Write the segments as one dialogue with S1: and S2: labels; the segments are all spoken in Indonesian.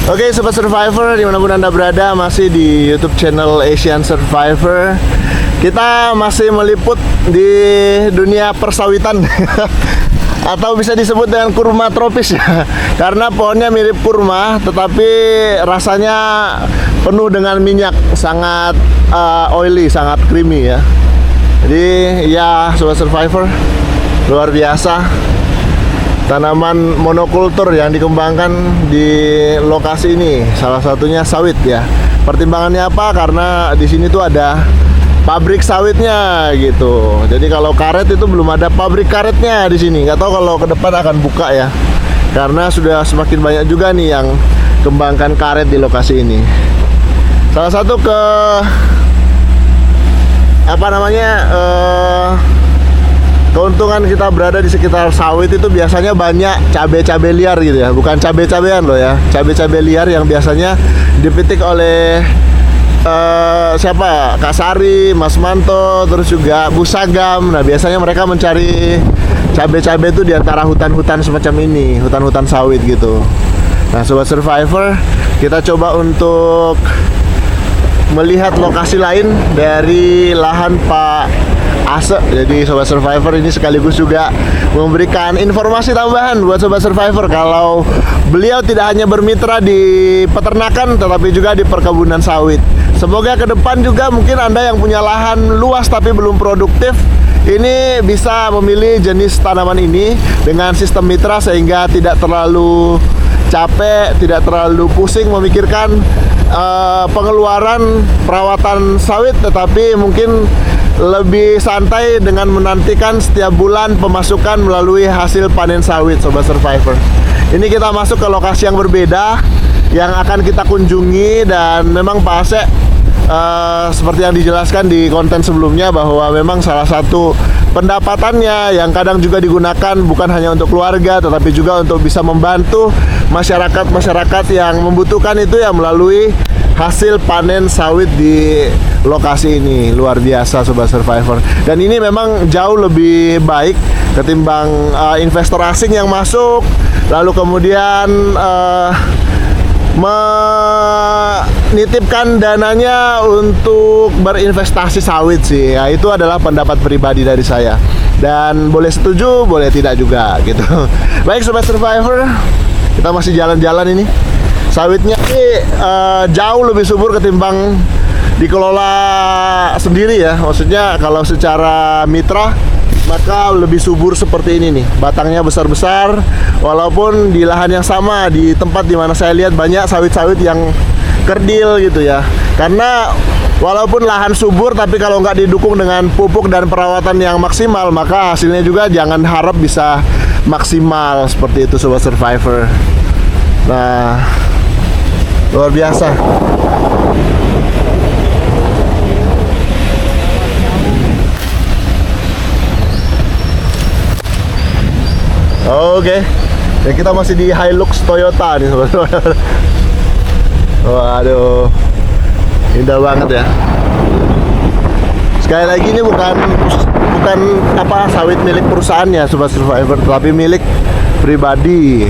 S1: Oke, Sobat Survivor, dimanapun Anda berada, masih di YouTube channel Asian Survivor. Kita masih meliput di dunia persawitan atau bisa disebut dengan kurma tropis ya. Karena pohonnya mirip kurma, tetapi rasanya penuh dengan minyak, sangat oily, sangat creamy ya. Jadi ya, Sobat Survivor, luar biasa. Tanaman monokultur yang dikembangkan di lokasi ini, salah satunya sawit ya. Pertimbangannya apa? Karena di sini tuh ada pabrik sawitnya gitu. Jadi kalau karet itu belum ada pabrik karetnya di sini. Nggak tahu kalau ke depan akan buka ya. Karena sudah semakin banyak juga nih yang kembangkan karet di lokasi ini. Salah satu keuntungan kita berada di sekitar sawit itu biasanya banyak cabai-cabai liar gitu ya. Bukan cabai-cabean loh ya, cabai-cabai liar yang biasanya dipetik oleh siapa? Kak Sari, Mas Manto, terus juga Bu Sagam. Nah, biasanya mereka mencari cabai-cabai itu di antara hutan-hutan semacam ini, hutan-hutan sawit gitu. Nah, Sobat Survivor, kita coba untuk melihat lokasi lain dari lahan Pak Ase. Jadi Sobat Survivor ini sekaligus juga memberikan informasi tambahan buat Sobat Survivor kalau beliau tidak hanya bermitra di peternakan tetapi juga di perkebunan sawit. Semoga ke depan juga mungkin Anda yang punya lahan luas tapi belum produktif ini bisa memilih jenis tanaman ini dengan sistem mitra sehingga tidak terlalu capek, tidak terlalu pusing memikirkan pengeluaran perawatan sawit, tetapi mungkin lebih santai dengan menantikan setiap bulan pemasukan melalui hasil panen sawit, Sobat Survivor. Ini kita masuk ke lokasi yang berbeda yang akan kita kunjungi, dan memang Pak Ase seperti yang dijelaskan di konten sebelumnya bahwa memang salah satu pendapatannya yang kadang juga digunakan bukan hanya untuk keluarga tetapi juga untuk bisa membantu masyarakat yang membutuhkan itu ya melalui hasil panen sawit di lokasi ini. Luar biasa Sobat Survivor, dan ini memang jauh lebih baik ketimbang investor asing yang masuk lalu kemudian menitipkan dananya untuk berinvestasi sawit sih ya. Itu adalah pendapat pribadi dari saya, dan boleh setuju boleh tidak juga gitu. Baik Sobat Survivor, kita masih jalan-jalan ini. Sawitnya ini jauh lebih subur ketimbang dikelola sendiri ya. Maksudnya kalau secara mitra maka lebih subur seperti ini nih. Batangnya besar-besar, walaupun di lahan yang sama, di tempat dimana saya lihat banyak sawit-sawit yang kerdil gitu ya. Karena walaupun lahan subur, tapi kalau nggak didukung dengan pupuk dan perawatan yang maksimal, maka hasilnya juga jangan harap bisa maksimal seperti itu Sobat Survivor. Nah, luar biasa. Oke, ya kita masih di Hilux Toyota nih Sobat. Waduh, indah banget ya. Sekali lagi ini bukan sawit milik perusahaannya Sobat Survivor, tapi milik pribadi.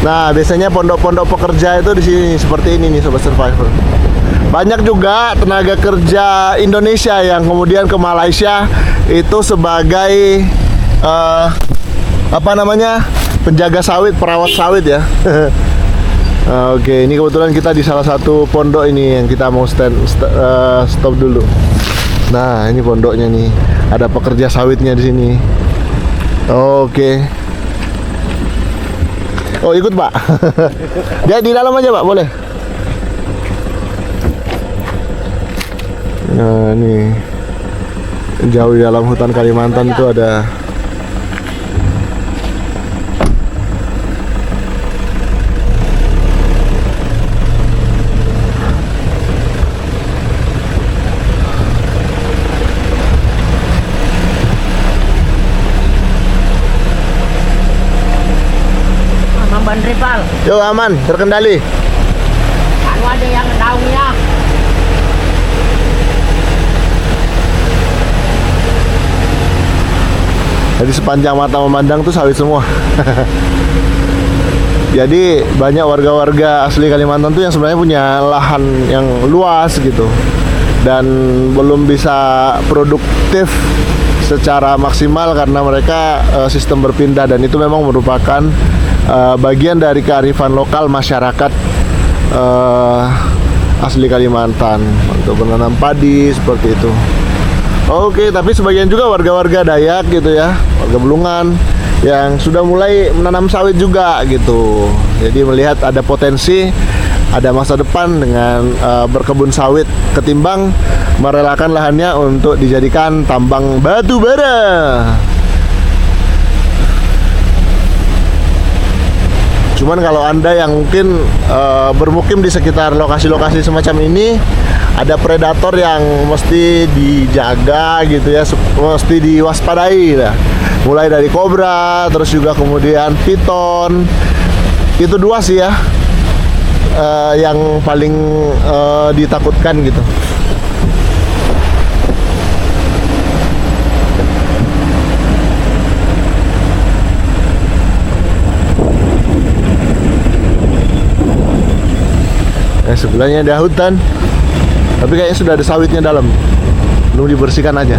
S1: Nah, biasanya pondok-pondok pekerja itu di sini seperti ini nih Sobat Survivor. Banyak juga tenaga kerja Indonesia yang kemudian ke Malaysia itu sebagai penjaga sawit, perawat sawit ya. Oke, ini kebetulan kita di salah satu pondok ini yang kita mau stop dulu. Nah, ini pondoknya nih. Ada pekerja sawitnya di sini. Oke. Oh, ikut Pak. Dia di dalam aja Pak, boleh. Nah, ini jauh di dalam hutan Kalimantan itu ada
S2: Ban rival.
S1: Jauh aman, terkendali.
S2: Anu ada yang daunnya.
S1: Jadi sepanjang mata memandang tuh sawit semua. Jadi banyak warga-warga asli Kalimantan tuh yang sebenarnya punya lahan yang luas gitu dan belum bisa produktif secara maksimal karena mereka sistem berpindah, dan itu memang merupakan bagian dari kearifan lokal masyarakat asli Kalimantan untuk menanam padi seperti itu. Oke, tapi sebagian juga warga-warga Dayak gitu ya, warga Belungan yang sudah mulai menanam sawit juga gitu. Jadi melihat ada potensi, ada masa depan dengan berkebun sawit ketimbang merelakan lahannya untuk dijadikan tambang batu bara. Cuman kalau Anda yang mungkin bermukim di sekitar lokasi-lokasi semacam ini, ada predator yang mesti dijaga gitu ya, mesti diwaspadai lah. Mulai dari kobra, terus juga kemudian piton. Itu dua sih ya yang paling ditakutkan gitu. Sebelahnya ada hutan, tapi kayaknya sudah ada sawitnya dalam, belum dibersihkan aja.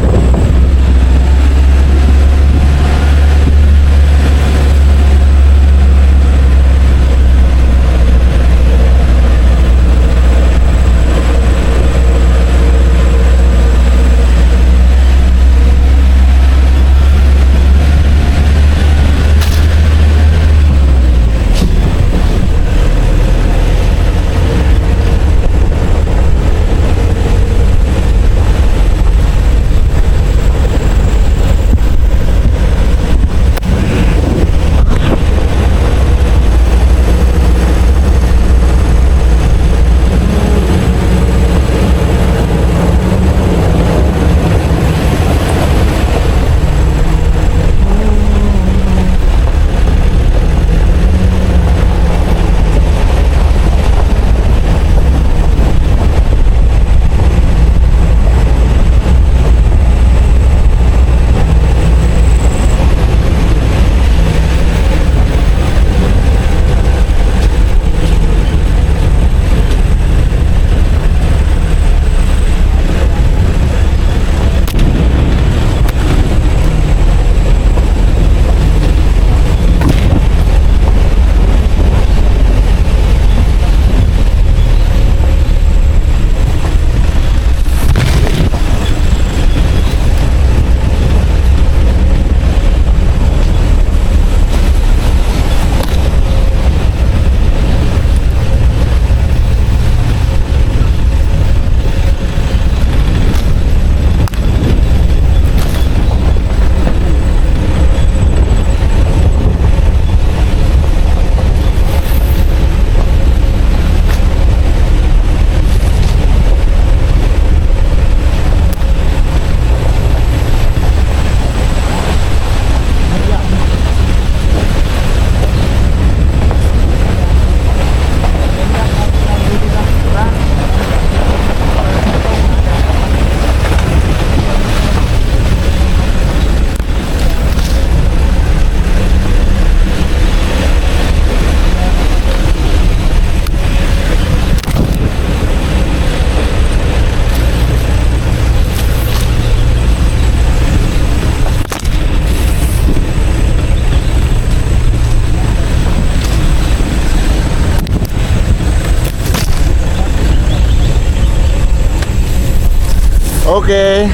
S1: Oke,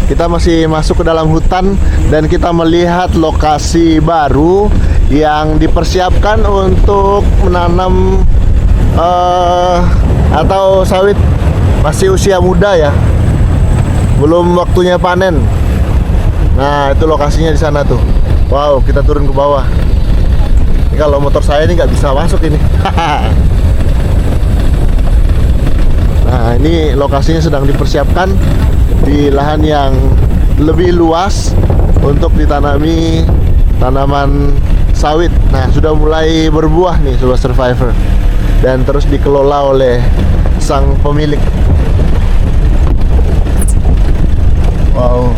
S1: kita masih masuk ke dalam hutan dan kita melihat lokasi baru yang dipersiapkan untuk menanam atau sawit masih usia muda ya, belum waktunya panen. Nah, itu lokasinya di sana tuh. Wow, kita turun ke bawah. Ini kalau motor saya ini nggak bisa masuk ini. Nah, ini lokasinya sedang dipersiapkan di lahan yang lebih luas untuk ditanami tanaman sawit. Nah, sudah mulai berbuah nih Sobat Survivor. Dan terus dikelola oleh sang pemilik. Wow,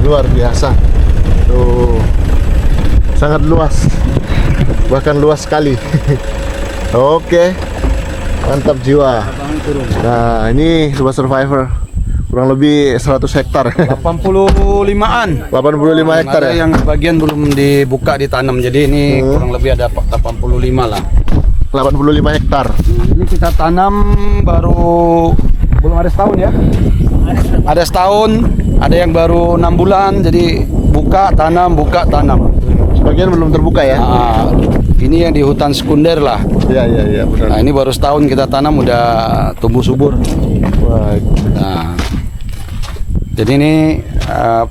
S1: luar biasa. Tuh, sangat luas, bahkan luas sekali. Oke, mantap jiwa. Nah, ini Sobat Survivor, kurang lebih 100 hektar.
S3: 85-an.
S1: 85 hektar
S3: Ada
S1: ya?
S3: yang bagian belum dibuka ditanam. Jadi ini kurang lebih ada 85 lah.
S1: 85 hektar.
S3: Ini kita tanam baru belum ada setahun ya. Ada setahun, ada yang baru 6 bulan. Jadi buka tanam.
S1: Sebagian belum terbuka ya?
S3: Nah, ini yang di hutan sekunder lah.
S1: Iya, benar.
S3: Nah, ini baru setahun kita tanam udah tumbuh subur.
S1: Wah,
S3: Nah, jadi ini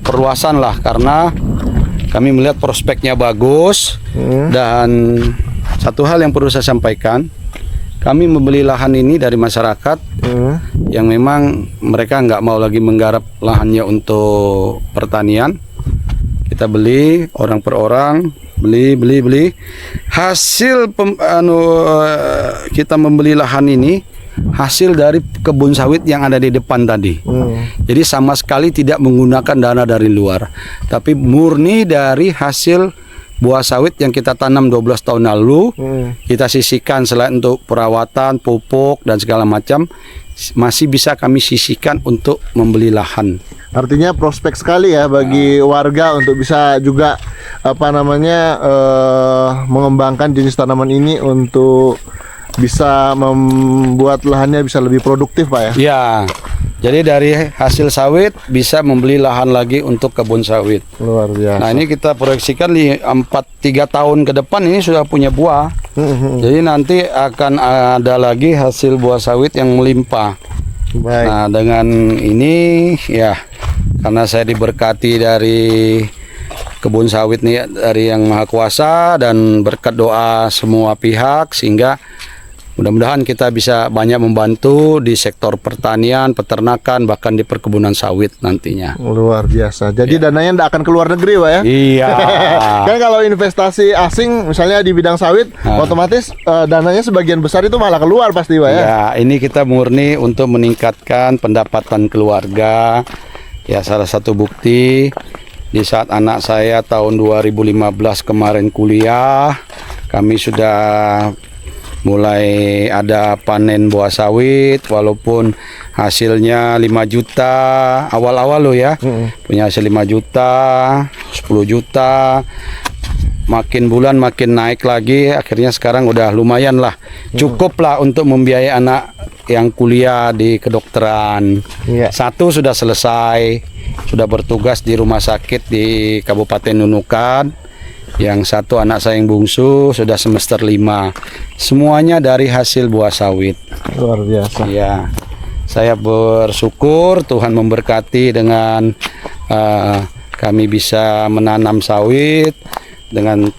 S3: perluasan lah karena kami melihat prospeknya bagus. Dan satu hal yang perlu saya sampaikan, kami membeli lahan ini dari masyarakat yang memang mereka nggak mau lagi menggarap lahannya untuk pertanian. Kita beli orang per orang, beli. Hasil kita membeli lahan ini hasil dari kebun sawit yang ada di depan tadi. Jadi sama sekali tidak menggunakan dana dari luar, tapi murni dari hasil buah sawit yang kita tanam 12 tahun lalu. Kita sisihkan selain untuk perawatan, pupuk dan segala macam, masih bisa kami sisihkan untuk membeli lahan.
S1: artinya prospek sekali ya bagi warga untuk bisa juga mengembangkan jenis tanaman ini untuk bisa membuat lahannya bisa lebih produktif, Pak ya.
S3: Ya, jadi dari hasil sawit bisa membeli lahan lagi untuk kebun sawit.
S1: Luar biasa.
S3: Nah, ini kita proyeksikan di 3 tahun ke depan ini sudah punya buah. Jadi nanti akan ada lagi hasil buah sawit yang melimpah.
S1: Baik.
S3: Nah, dengan ini ya, karena saya diberkati dari kebun sawit nih dari Yang Maha Kuasa dan berkat doa semua pihak, sehingga mudah-mudahan kita bisa banyak membantu di sektor pertanian, peternakan, bahkan di perkebunan sawit nantinya.
S1: Luar biasa. Jadi dananya tidak akan keluar negeri, Pak ya?
S3: Iya.
S1: Kan kalau investasi asing misalnya di bidang sawit, otomatis dananya sebagian besar itu malah keluar pasti, Pak ya?
S3: Ya, ini kita murni untuk meningkatkan pendapatan keluarga. Ya, salah satu bukti di saat anak saya tahun 2015 kemarin kuliah, kami sudah mulai ada panen buah sawit, walaupun hasilnya 5 juta awal-awal loh ya. Punya hasil 5 juta, 10 juta, makin bulan makin naik lagi, akhirnya sekarang udah lumayan lah, cukup lah untuk membiayai anak yang kuliah di kedokteran. Satu sudah selesai, sudah bertugas di rumah sakit di Kabupaten Nunukan. Yang satu anak saya yang bungsu sudah semester 5. Semuanya dari hasil buah sawit.
S1: Luar biasa.
S3: Ya, saya bersyukur Tuhan memberkati dengan kami bisa menanam sawit dengan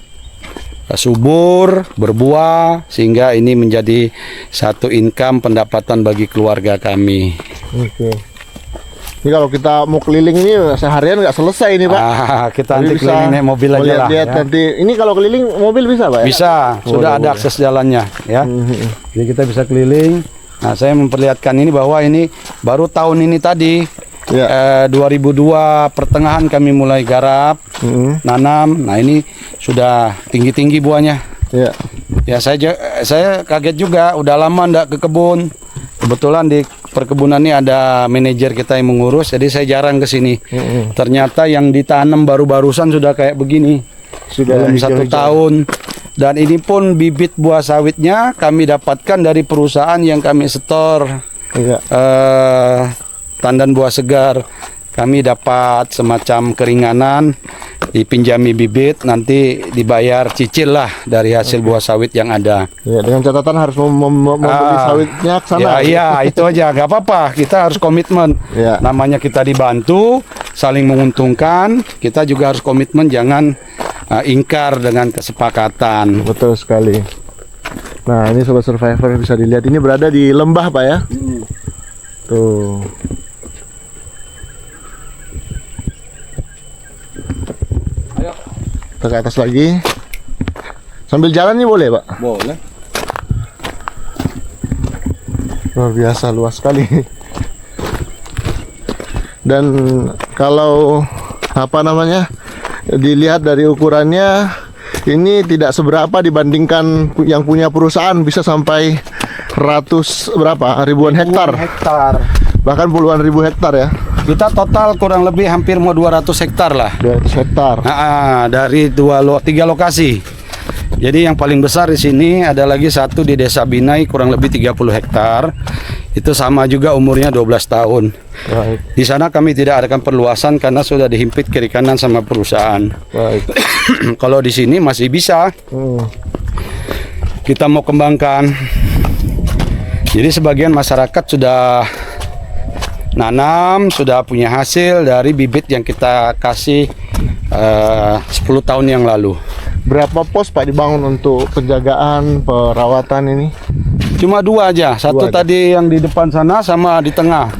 S3: subur, berbuah, sehingga ini menjadi satu income pendapatan bagi keluarga kami.
S1: Oke. Ini kalau kita mau keliling ini seharian nggak selesai ini, Pak.
S3: Kita
S1: Jadi
S3: nanti keliling naik mobil aja lah.
S1: Lihat
S3: Ya.
S1: nanti. Ini kalau keliling mobil bisa, Pak ya?
S3: Bisa, sudah ada akses jalannya ya. Jadi kita bisa keliling. Nah, saya memperlihatkan ini bahwa ini baru tahun ini tadi 2002 pertengahan kami mulai garap, nanam. Nah, ini sudah tinggi-tinggi buahnya. Ya, saya kaget juga, udah lama ndak ke kebun. Kebetulan di perkebunan ini ada manajer kita yang mengurus, jadi saya jarang ke sini. Ternyata yang ditanam baru-barusan sudah kayak begini. Sudah belum 1 tahun. Dan ini pun bibit buah sawitnya kami dapatkan dari perusahaan yang kami setor. Tandan buah segar. Kami dapat semacam keringanan, dipinjami bibit, nanti dibayar cicil lah dari hasil buah sawit yang ada.
S1: Ya, dengan catatan harus membeli sawitnya ke sana.
S3: Ya, itu aja, nggak apa-apa. Kita harus komitmen. Namanya kita dibantu, saling menguntungkan. Kita juga harus komitmen, jangan ingkar dengan kesepakatan.
S1: Betul sekali. Nah, ini Sobat Survivor bisa dilihat, ini berada di lembah, Pak ya. Tuh. Ke atas lagi. Sambil jalan nih boleh, Pak?
S3: Boleh.
S1: Luar biasa, luas sekali. Dan kalau apa namanya, dilihat dari ukurannya, ini tidak seberapa dibandingkan yang punya perusahaan, bisa sampai ribuan hektar, bahkan puluhan ribu hektar ya.
S3: Kita total kurang lebih hampir mau 200 hektar lah.
S1: 200 hektar.
S3: Dari 3 lokasi. Jadi yang paling besar di sini ada lagi satu di Desa Binai kurang lebih 30 hektar. Itu sama juga umurnya 12 tahun.
S1: Baik.
S3: Di sana kami tidak adakan perluasan karena sudah dihimpit kiri kanan sama perusahaan.
S1: Baik.
S3: Kalau di sini masih bisa kita mau kembangkan. Jadi sebagian masyarakat sudah nanam, sudah punya hasil dari bibit yang kita kasih 10 tahun yang lalu.
S1: Berapa pos Pak dibangun untuk penjagaan, perawatan ini?
S3: Cuma 2 aja, satu
S1: Dua aja.
S3: tadi yang di depan sana sama di tengah.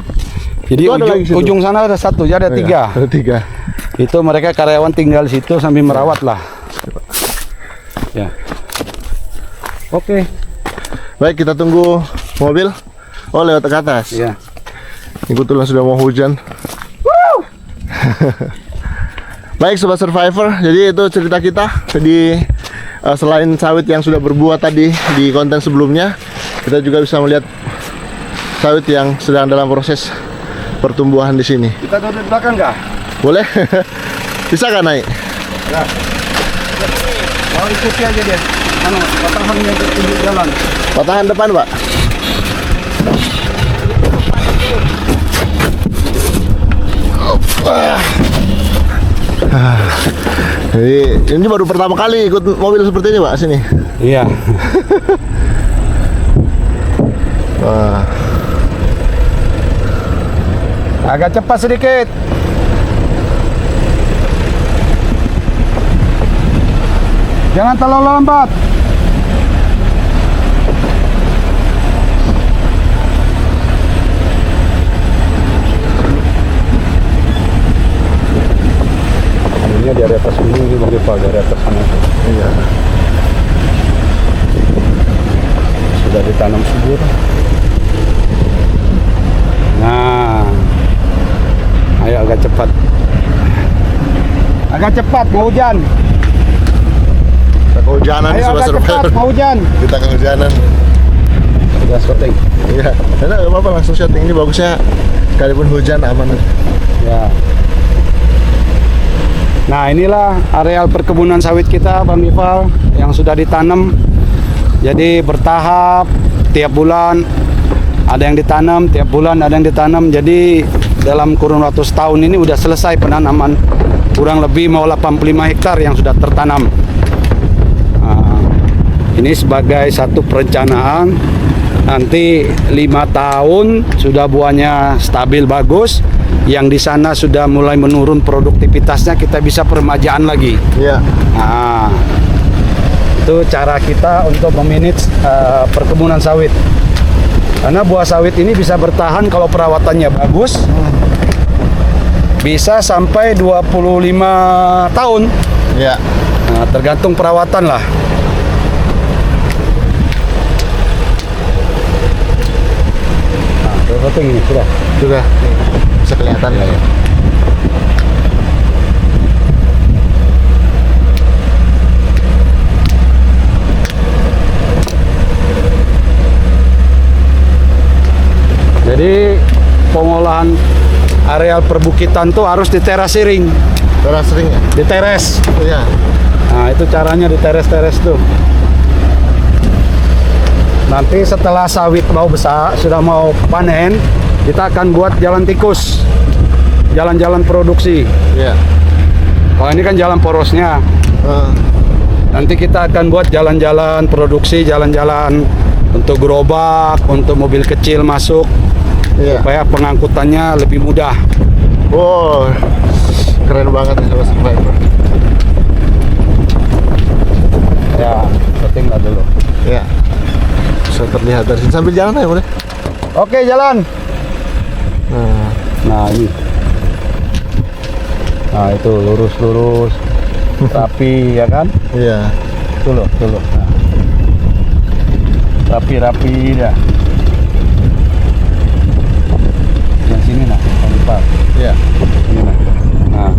S3: Jadi
S1: Itu ada lagi situ?
S3: ujung sana ada satu, jadi ada 3.
S1: Ada 3.
S3: Itu mereka karyawan tinggal di situ sambil merawat lah. Ya. Oke.
S1: Baik, kita tunggu mobil. Oh, lewat ke atas.
S3: Ya.
S1: Kebetulan sudah mau hujan. Baik Sobat Survivor, jadi itu cerita kita. Jadi selain sawit yang sudah berbuah tadi di konten sebelumnya, kita juga bisa melihat sawit yang sedang dalam proses pertumbuhan di sini.
S3: Kita duduk di belakang nggak?
S1: Boleh? Bisa kan naik?
S3: Ya. Oh, ikuti aja dia. Patahannya tunjuk jalan.
S1: Patahan depan, Pak. Jadi ini baru pertama kali ikut mobil seperti ini, Pak, sini.
S3: Iya.
S1: Wah.
S3: Agak cepat sedikit. Jangan terlalu lambat. Ini dari atas ini lebih Pak, dari atas sana.
S1: Iya.
S3: Sudah ditanam subur. Nah, ayo agak cepat. Agak cepat, mau hujan.
S1: Kita kehujanan nih,
S3: Ayo
S1: Sobat
S3: agak cepat,
S1: Survivor.
S3: mau hujan.
S1: Kita kehujanan.
S3: Sudah syuting.
S1: Iya. Enak, gak apa-apa, langsung syuting. Ini bagusnya sekalipun hujan aman.
S3: Ya. Nah, inilah areal perkebunan sawit kita, Bang Ival, yang sudah ditanam. Jadi bertahap, tiap bulan ada yang ditanam, tiap bulan ada yang ditanam. Jadi dalam kurun waktu setahun ini udah selesai penanaman. Kurang lebih mau 85 hektar yang sudah tertanam. Nah, ini sebagai satu perencanaan. Nanti 5 tahun sudah buahnya stabil bagus. Yang di sana sudah mulai menurun produktivitasnya, kita bisa peremajaan lagi.
S1: Iya.
S3: Nah, itu cara kita untuk memanage perkebunan sawit. Karena buah sawit ini bisa bertahan kalau perawatannya bagus. Bisa sampai 25 tahun.
S1: Iya.
S3: Nah, tergantung perawatan lah. Nah, fotoing ini sudah.
S1: Sudah. Bisa kelihatan lah ya.
S3: Jadi pengolahan areal perbukitan tuh harus diterasiring,
S1: Sudah sering ya?
S3: diteres.
S1: Iya.
S3: Nah, itu caranya diteres-teres tuh. Nanti setelah sawit mau besar, sudah mau panen, kita akan buat jalan tikus, jalan-jalan produksi.
S1: Iya.
S3: Kalau ini kan jalan porosnya. Nanti kita akan buat jalan-jalan produksi, jalan-jalan untuk gerobak, untuk mobil kecil masuk,
S1: Iya.
S3: supaya pengangkutannya lebih mudah.
S1: Wow. Keren banget nih Sobat Survivor.
S3: Ya, setting lah dulu.
S1: Iya. Bisa terlihat dari sini sambil jalan aja boleh.
S3: Oke, jalan.
S1: Nah,
S3: Nah, ini. Nah, itu lurus-lurus, rapi, ya kan?
S1: iya.
S3: Tuh loh. Rapi-rapi dah. Yang sini nah, lipat.
S1: Iya.
S3: Ini nah. Nah.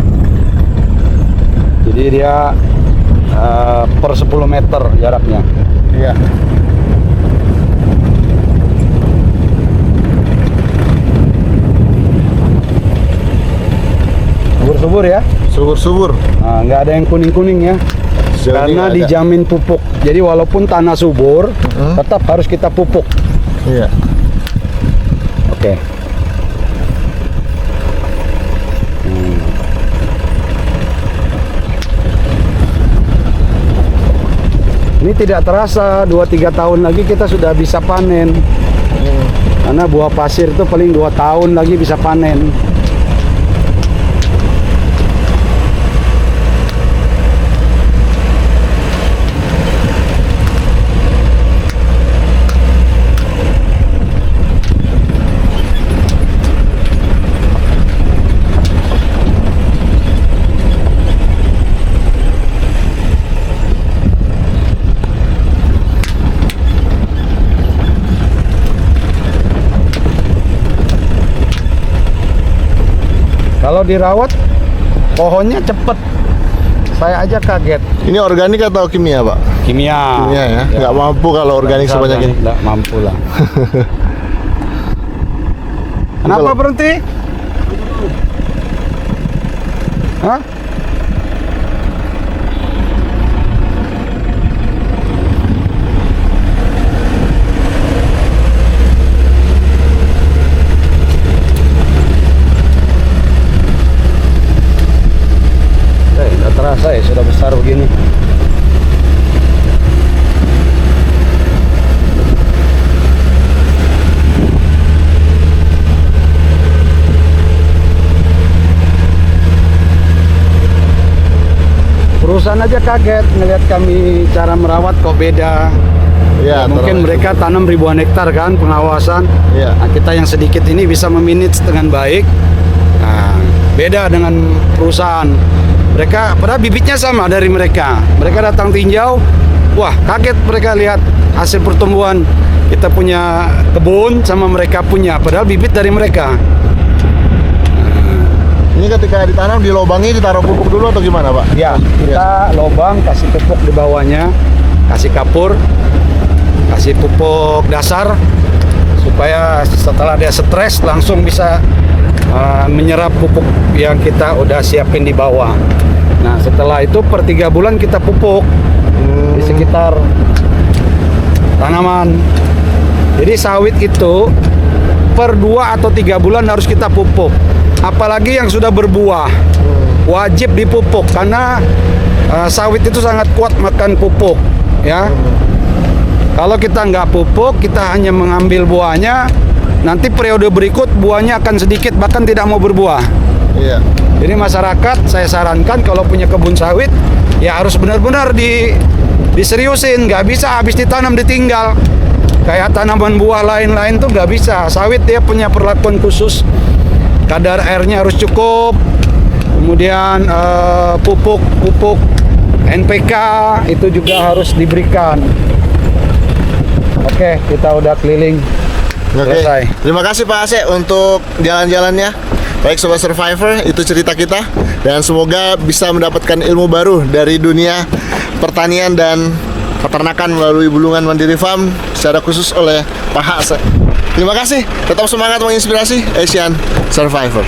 S3: Jadi dia per 10 meter jaraknya.
S1: Iya.
S3: Subur-subur ya.
S1: Subur-subur.
S3: Nah, nggak ada yang kuning-kuning ya.
S1: Sejauh ini
S3: Karena
S1: nggak ada.
S3: dijamin pupuk. Jadi walaupun tanah subur, tetap harus kita pupuk.
S1: Iya.
S3: Oke. Ini tidak terasa 2-3 tahun lagi kita sudah bisa panen. Karena buah pasir itu paling 2 tahun lagi bisa panen. Kalau dirawat pohonnya cepet. Saya aja kaget.
S1: Ini organik atau kimia, Pak?
S3: Kimia.
S1: Kimia ya. Nggak mampu kalau organik sebanyak ini.
S3: Nggak mampu lah. Kenapa berhenti? Hah? Nggak terasa ya sudah besar begini. Perusahaan aja kaget ngelihat kami cara merawat kok beda.
S1: Iya,
S3: Mungkin mereka tanam ribuan hektar kan pengawasan.
S1: Iya.
S3: Nah, kita yang sedikit ini bisa memanage dengan baik. Nah, beda dengan perusahaan. Mereka padahal bibitnya sama dari mereka. Mereka datang tinjau, wah kaget mereka lihat hasil pertumbuhan. Kita punya kebun sama mereka punya, padahal bibit dari mereka.
S1: Ini ketika ditanam dilobangi ditaruh pupuk dulu atau gimana, Pak?
S3: Ya, kita lobang kasih pupuk di bawahnya, kasih kapur, kasih pupuk dasar supaya setelah dia stres langsung bisa menyerap pupuk yang kita udah siapin di bawah. Nah, setelah itu per 3 bulan kita pupuk di sekitar tanaman. Jadi sawit itu per 2 atau 3 bulan harus kita pupuk. Apalagi yang sudah berbuah, wajib dipupuk karena sawit itu sangat kuat makan pupuk, ya. Kalau kita nggak pupuk, kita hanya mengambil buahnya. Nanti periode berikut buahnya akan sedikit, bahkan tidak mau berbuah.
S1: Iya.
S3: Jadi masyarakat saya sarankan kalau punya kebun sawit ya harus benar-benar diseriusin, nggak bisa habis ditanam ditinggal. Kayak tanaman buah lain-lain tuh nggak bisa. Sawit dia punya perlakuan khusus. Kadar airnya harus cukup. Kemudian pupuk NPK itu juga harus diberikan. Oke, kita udah keliling.
S1: Oke.
S3: Selesai.
S1: Terima kasih Pak Aceh untuk jalan-jalannya. Baik Sobat Survivor, itu cerita kita. Dan semoga bisa mendapatkan ilmu baru dari dunia pertanian dan peternakan melalui Bulungan Mandiri Farm secara khusus oleh Pak Aceh. Terima kasih, tetap semangat menginspirasi Asian Survivor.